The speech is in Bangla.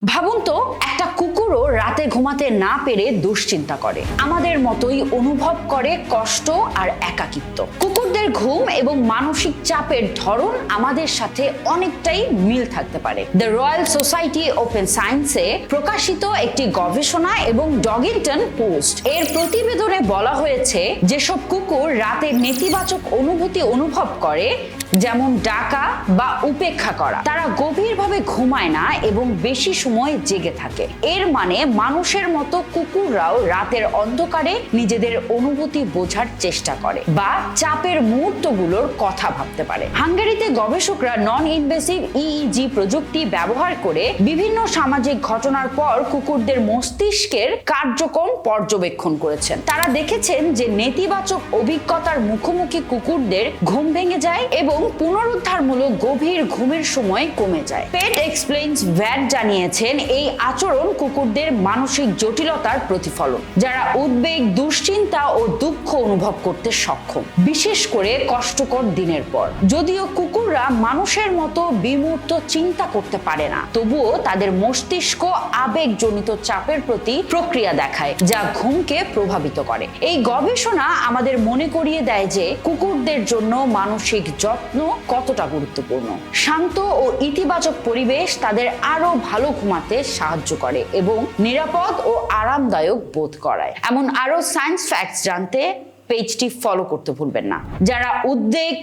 ভাবুন তো একটা কুকুরও রাতে ঘুমাতে না পেরে দুশ্চিন্তা করে, আমাদের মতোই অনুভব করে কষ্ট আর একাকিত্ব। কুকুরদের ঘুম এবং মানসিক চাপের ধরন আমাদের সাথে অনেকটাই মিল থাকতে পারে। দ্য রয়্যাল সোসাইটি ওপেন সায়েন্সে প্রকাশিত একটি গবেষণা এবং ডগিংটন পোস্ট এর প্রতিবেদনে বলা হয়েছে, যেসব কুকুর রাতে নেতিবাচক অনুভূতি অনুভব করে, যেমন ডাকা বা উপেক্ষা করা, তারা গভীরভাবে ঘুমায় না এবং বেশি সময় জেগে থাকে। এর মানে মানুষের মতো কুকুররাও রাতের অন্ধকারে নিজেদের অনুভূতি বোঝার চেষ্টা করে বা চাপের মুহূর্তগুলোর কথা ভাবতে পারে। হাঙ্গেরিতে গবেষকরা নন ইনভেসিভ ইইজি প্রযুক্তি ব্যবহার করে বিভিন্ন সামাজিক ঘটনার পর কুকুরদের মস্তিষ্কের কার্যক্রম পর্যবেক্ষণ করেছেন। তারা দেখেছেন যে নেতিবাচক অভিজ্ঞতার মুখোমুখি কুকুরদের ঘুম ভেঙে যায় এবং পুনরুদ্ধারমূলক গভীর ঘুমের সময় কমে যায়। পেট এক্সপ্লেইনস ভ্যাট জানিয়েছেন, এই আচরণ কুকুরদের মানসিক জটিলতার প্রতিফলন, যারা উদ্বেগ, দুশ্চিন্তা ও দুঃখ অনুভব করতে সক্ষম, বিশেষ করে কষ্টকর দিনের পর। যদিও কুকুররা মানুষের মতো বিমূর্ত চিন্তা করতে পারে না, তবুও তাদের মস্তিষ্ক আবেগজনিত চাপের প্রতি প্রক্রিয়া দেখায়, যা ঘুমকে প্রভাবিত করে। এই গবেষণা আমাদের মনে করিয়ে দেয় যে কুকুরদের জন্য মানসিক যত্ন কতটা গুরুত্বপূর্ণ। শান্ত ও ইতিবাচক পরিবেশ তাদের আরো ভালো ঘুমাতে সাহায্য করে এবং নিরাপদ ও আরামদায়ক বোধ করায়। এমন আরো সায়েন্স ফ্যাক্টস জানতে পেজটি ফলো করতে ভুলবেন না। যারা উদ্বেগ